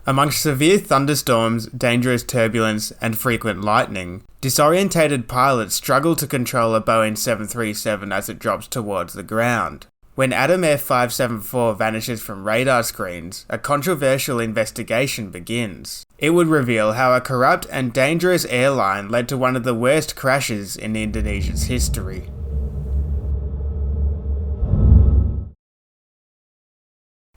Amongst severe thunderstorms, dangerous turbulence, and frequent lightning, disorientated pilots struggle to control a Boeing 737 as it drops towards the ground. When Adam Air 574 vanishes from radar screens, a controversial investigation begins. It would reveal how a corrupt and dangerous airline led to one of the worst crashes in Indonesia's history.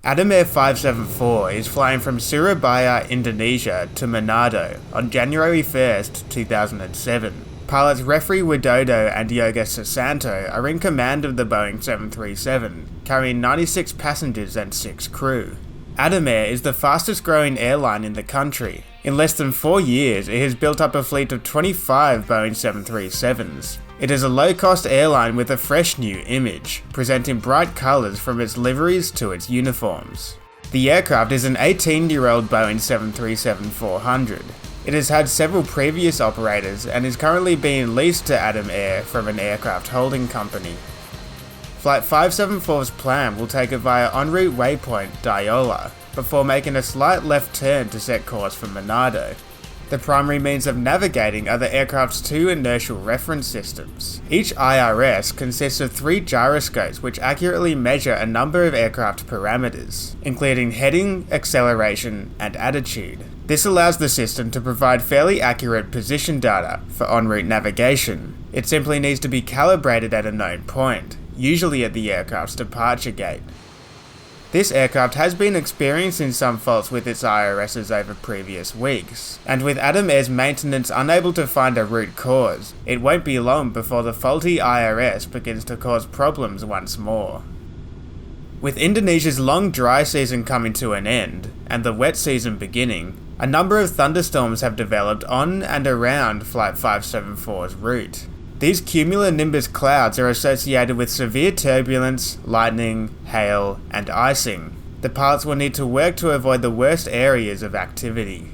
Adam Air 574 is flying from Surabaya, Indonesia to Manado on January 1st, 2007. Pilots Refri Widodo and Yoga Susanto are in command of the Boeing 737, carrying 96 passengers and 6 crew. Adam Air is the fastest growing airline in the country. In less than 4 years, it has built up a fleet of 25 Boeing 737s. It is a low-cost airline with a fresh new image, presenting bright colours from its liveries to its uniforms. The aircraft is an 18-year-old Boeing 737-400. It has had several previous operators and is currently being leased to Adam Air from an aircraft holding company. Flight 574's plan will take it via en route waypoint Diola, before making a slight left turn to set course for Manado. The primary means of navigating are the aircraft's 2 inertial reference systems. Each IRS consists of 3 gyroscopes which accurately measure a number of aircraft parameters, including heading, acceleration, and attitude. This allows the system to provide fairly accurate position data for en route navigation. It simply needs to be calibrated at a known point, usually at the aircraft's departure gate. This aircraft has been experiencing some faults with its IRSs over previous weeks, and with Adam Air's maintenance unable to find a root cause, it won't be long before the faulty IRS begins to cause problems once more. With Indonesia's long dry season coming to an end, and the wet season beginning, a number of thunderstorms have developed on and around Flight 574's route. These cumulonimbus clouds are associated with severe turbulence, lightning, hail, and icing. The pilots will need to work to avoid the worst areas of activity.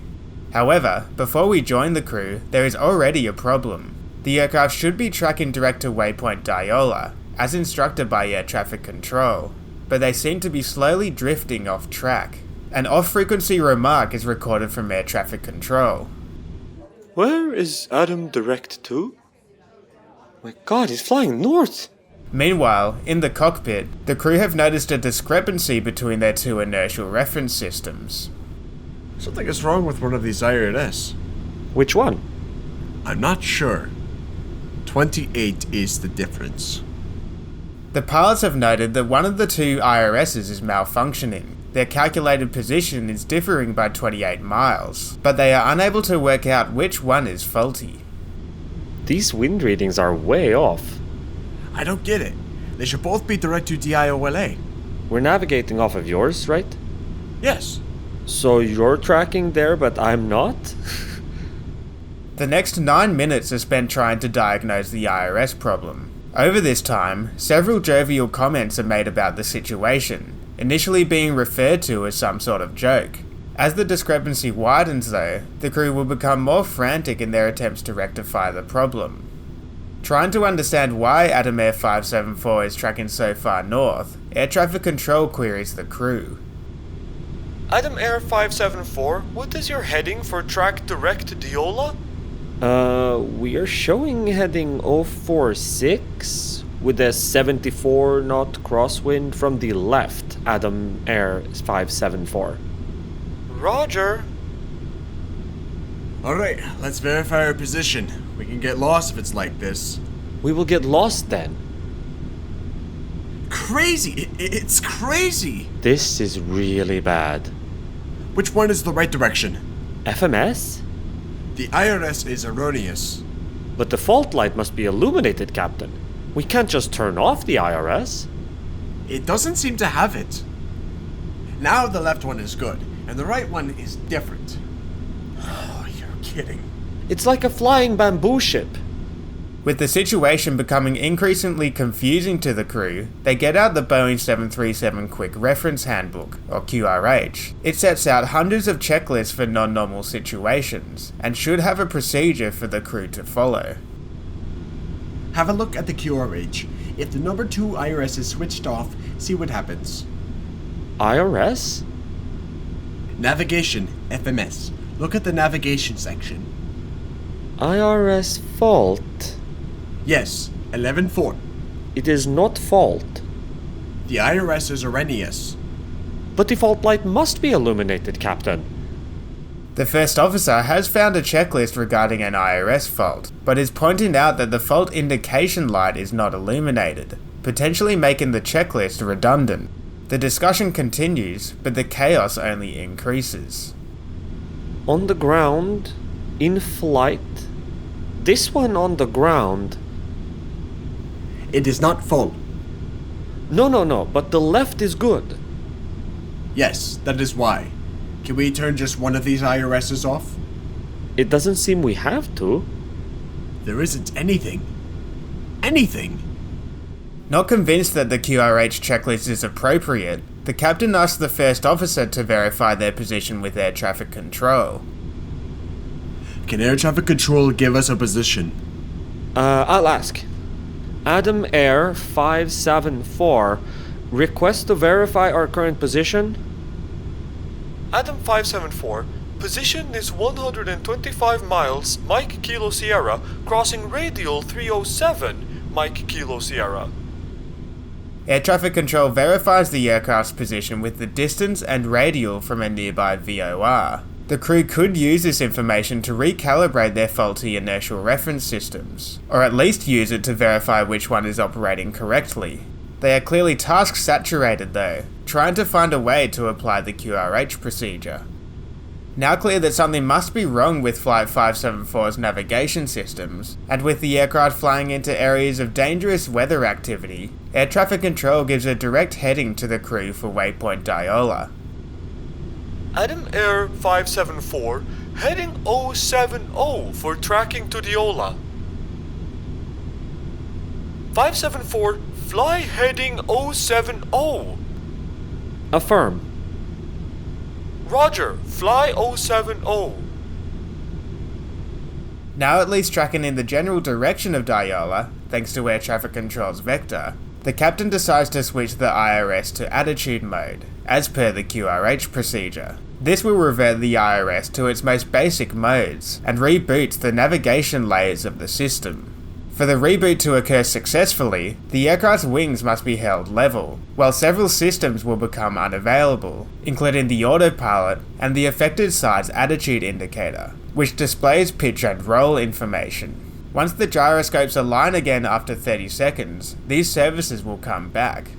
However, before we join the crew, there is already a problem. The aircraft should be tracking direct to waypoint Diola, as instructed by air traffic control, but they seem to be slowly drifting off track. An off-frequency remark is recorded from air traffic control. Where is Adam direct to? My god, he's flying north! Meanwhile, in the cockpit, the crew have noticed a discrepancy between their 2 inertial reference systems. Something is wrong with one of these IRS. Which one? I'm not sure. 28 is the difference. The pilots have noted that one of the 2 IRSs is malfunctioning. Their calculated position is differing by 28 miles, but they are unable to work out which one is faulty. These wind readings are way off. I don't get it. They should both be direct to DIOLA. We're navigating off of yours, right? Yes. So you're tracking there, but I'm not? The next 9 minutes are spent trying to diagnose the IRS problem. Over this time, several jovial comments are made about the situation, initially being referred to as some sort of joke. As the discrepancy widens though, the crew will become more frantic in their attempts to rectify the problem. Trying to understand why Adam Air 574 is tracking so far north, air traffic control queries the crew. Adam Air 574, what is your heading for track direct to Diola? We are showing heading 046 with a 74 knot crosswind from the left, Adam Air 574. Roger. Alright, let's verify our position. We can get lost if it's like this. We will get lost then. Crazy! It's crazy! This is really bad. Which one is the right direction? FMS? The IRS is erroneous. But the fault light must be illuminated, Captain. We can't just turn off the IRS. It doesn't seem to have it. Now the left one is good, and the right one is different. Oh, you're kidding. It's like a flying bamboo ship. With the situation becoming increasingly confusing to the crew, they get out the Boeing 737 Quick Reference Handbook, or QRH. It sets out hundreds of checklists for non-normal situations, and should have a procedure for the crew to follow. Have a look at the QRH. If the number 2 IRS is switched off, see what happens. IRS? Navigation, FMS. Look at the navigation section. IRS fault? Yes, 11-4. It is not fault. The IRS is erroneous. But the fault light must be illuminated, Captain. The first officer has found a checklist regarding an IRS fault, but is pointing out that the fault indication light is not illuminated, potentially making the checklist redundant. The discussion continues, but the chaos only increases. On the ground, in flight. This one on the ground. It is not full. No, but the left is good. Yes, that is why. Can we turn just one of these IRSs off? It doesn't seem we have to. There isn't anything. Anything! Not convinced that the QRH checklist is appropriate, the captain asks the first officer to verify their position with air traffic control. Can air traffic control give us a position? I'll ask. Adam Air 574, request to verify our current position? Adam 574, position is 125 miles, Mike Kilo Sierra, crossing radial 307, Mike Kilo Sierra. Air traffic control verifies the aircraft's position with the distance and radial from a nearby VOR. The crew could use this information to recalibrate their faulty inertial reference systems, or at least use it to verify which one is operating correctly. They are clearly task saturated though, trying to find a way to apply the QRH procedure. Now clear that something must be wrong with Flight 574's navigation systems, and with the aircraft flying into areas of dangerous weather activity, air traffic control gives a direct heading to the crew for waypoint Diola. Adam Air 574, heading 070 for tracking to Diola. 574, fly heading 070. Affirm. Roger, fly 070. Now at least tracking in the general direction of Diola, thanks to air traffic control's vector, the captain decides to switch the IRS to attitude mode, as per the QRH procedure. This will revert the IRS to its most basic modes, and reboots the navigation layers of the system. For the reboot to occur successfully, the aircraft's wings must be held level, while several systems will become unavailable, including the autopilot and the affected side's attitude indicator, which displays pitch and roll information. Once the gyroscopes align again after 30 seconds, these services will come back.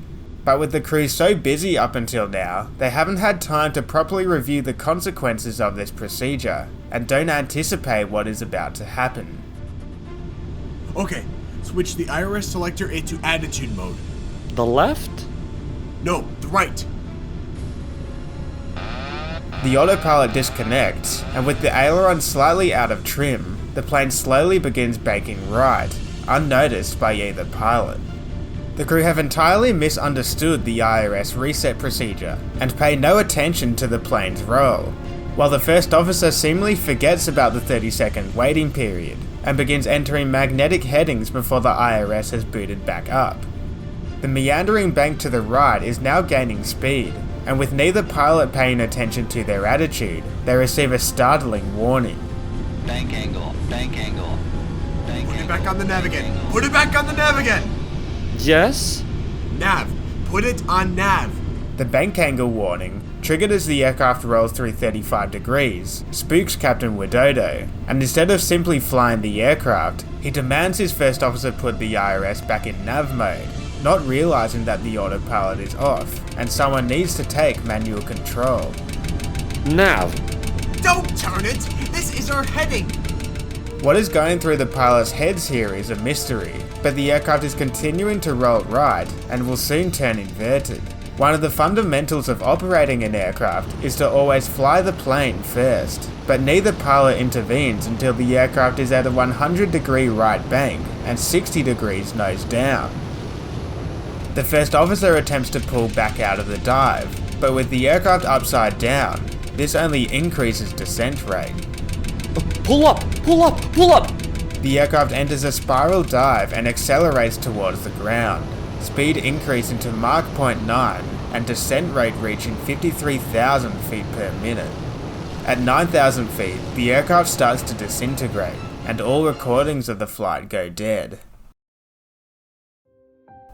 But with the crew so busy up until now, they haven't had time to properly review the consequences of this procedure, and don't anticipate what is about to happen. Okay, switch the IRS selector into attitude mode. The left? No, the right. The autopilot disconnects, and with the aileron slightly out of trim, the plane slowly begins banking right, unnoticed by either pilot. The crew have entirely misunderstood the IRS reset procedure, and pay no attention to the plane's roll, while the first officer seemingly forgets about the 30-second waiting period, and begins entering magnetic headings before the IRS has booted back up. The meandering bank to the right is now gaining speed, and with neither pilot paying attention to their attitude, they receive a startling warning. Bank angle, bank angle, bank Put angle. it back on the nav again. Angle. Put it back on the nav again. Yes? Nav. Put it on nav. The bank angle warning, triggered as the aircraft rolls through 35 degrees, spooks Captain Widodo, and instead of simply flying the aircraft, he demands his first officer put the IRS back in nav mode, not realizing that the autopilot is off, and someone needs to take manual control. Nav. Don't turn it. This is our heading. What is going through the pilot's heads here is a mystery, but the aircraft is continuing to roll right, and will soon turn inverted. One of the fundamentals of operating an aircraft is to always fly the plane first, but neither pilot intervenes until the aircraft is at a 100-degree right bank and 60 degrees nose down. The first officer attempts to pull back out of the dive, but with the aircraft upside down, this only increases descent rate. Pull up! Pull up! Pull up! The aircraft enters a spiral dive and accelerates towards the ground, speed increasing to Mach 0.9 and descent rate reaching 53,000 feet per minute. At 9,000 feet, the aircraft starts to disintegrate, and all recordings of the flight go dead.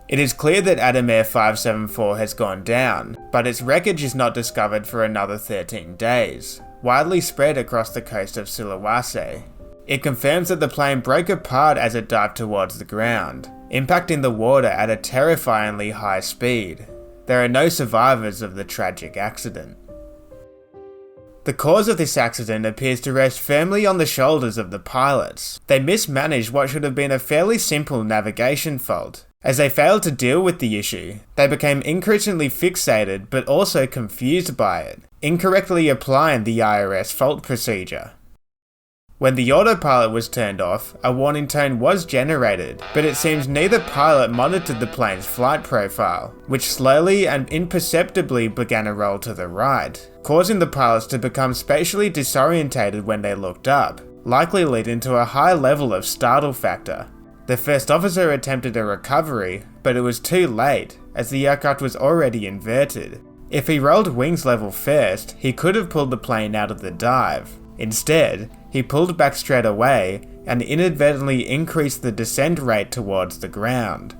It is clear that Adam Air 574 has gone down, but its wreckage is not discovered for another 13 days, widely spread across the coast of Sulawesi. It confirms that the plane broke apart as it dived towards the ground, impacting the water at a terrifyingly high speed. There are no survivors of the tragic accident. The cause of this accident appears to rest firmly on the shoulders of the pilots. They mismanaged what should have been a fairly simple navigation fault. As they failed to deal with the issue, they became increasingly fixated but also confused by it, incorrectly applying the IRS fault procedure. When the autopilot was turned off, a warning tone was generated, but it seems neither pilot monitored the plane's flight profile, which slowly and imperceptibly began a roll to the right, causing the pilots to become spatially disorientated when they looked up, likely leading to a high level of startle factor. The first officer attempted a recovery, but it was too late, as the aircraft was already inverted. If he rolled wings level first, he could have pulled the plane out of the dive. Instead, he pulled back straight away and inadvertently increased the descent rate towards the ground.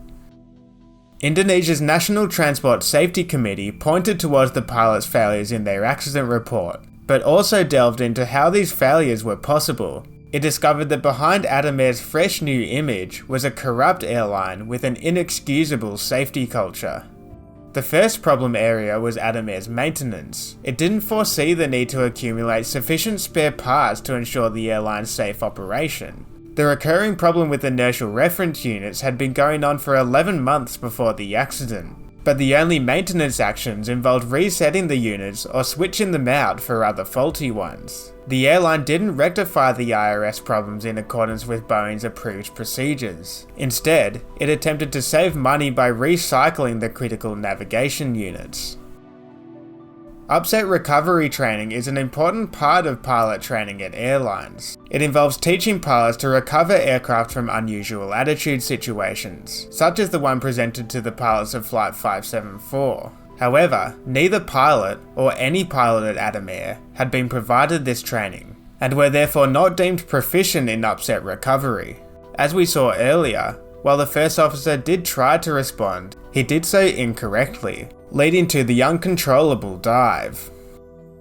Indonesia's National Transport Safety Committee pointed towards the pilot's failures in their accident report, but also delved into how these failures were possible. It discovered that behind Adam Air's fresh new image was a corrupt airline with an inexcusable safety culture. The first problem area was Adam Air's maintenance. It didn't foresee the need to accumulate sufficient spare parts to ensure the airline's safe operation. The recurring problem with inertial reference units had been going on for 11 months before the accident, but the only maintenance actions involved resetting the units or switching them out for other faulty ones. The airline didn't rectify the IRS problems in accordance with Boeing's approved procedures. Instead, it attempted to save money by recycling the critical navigation units. Upset recovery training is an important part of pilot training at airlines. It involves teaching pilots to recover aircraft from unusual attitude situations, such as the one presented to the pilots of Flight 574. However, neither pilot, or any pilot at Adam Air, had been provided this training, and were therefore not deemed proficient in upset recovery. As we saw earlier, while the first officer did try to respond, he did so incorrectly, leading to the uncontrollable dive.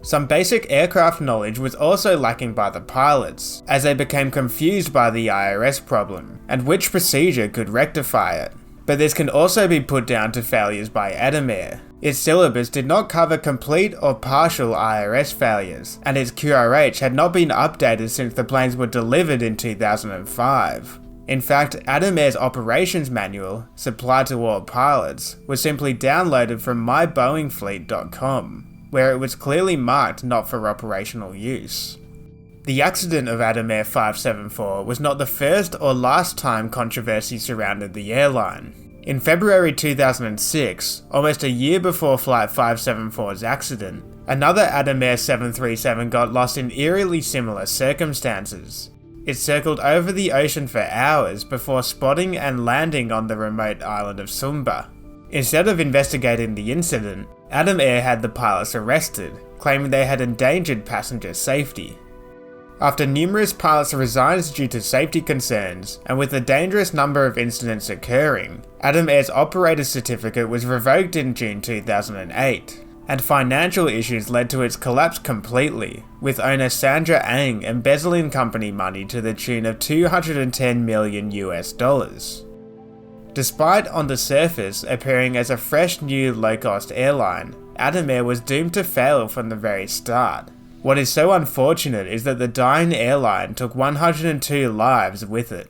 Some basic aircraft knowledge was also lacking by the pilots, as they became confused by the IRS problem, and which procedure could rectify it. But this can also be put down to failures by Adam Air. Its syllabus did not cover complete or partial IRS failures, and its QRH had not been updated since the planes were delivered in 2005. In fact, Adam Air's operations manual, supplied to all pilots, was simply downloaded from myboeingfleet.com, where it was clearly marked not for operational use. The accident of Adam Air 574 was not the first or last time controversy surrounded the airline. In February 2006, almost a year before Flight 574's accident, another Adam Air 737 got lost in eerily similar circumstances. It circled over the ocean for hours before spotting and landing on the remote island of Sumba. Instead of investigating the incident, Adam Air had the pilots arrested, claiming they had endangered passenger safety. After numerous pilots resigned due to safety concerns, and with a dangerous number of incidents occurring, Adam Air's operator certificate was revoked in June 2008, and financial issues led to its collapse completely, with owner Sandra Ang embezzling company money to the tune of $210 million. Despite on the surface appearing as a fresh new low-cost airline, Adam Air was doomed to fail from the very start. What is so unfortunate is that the dying airline took 102 lives with it.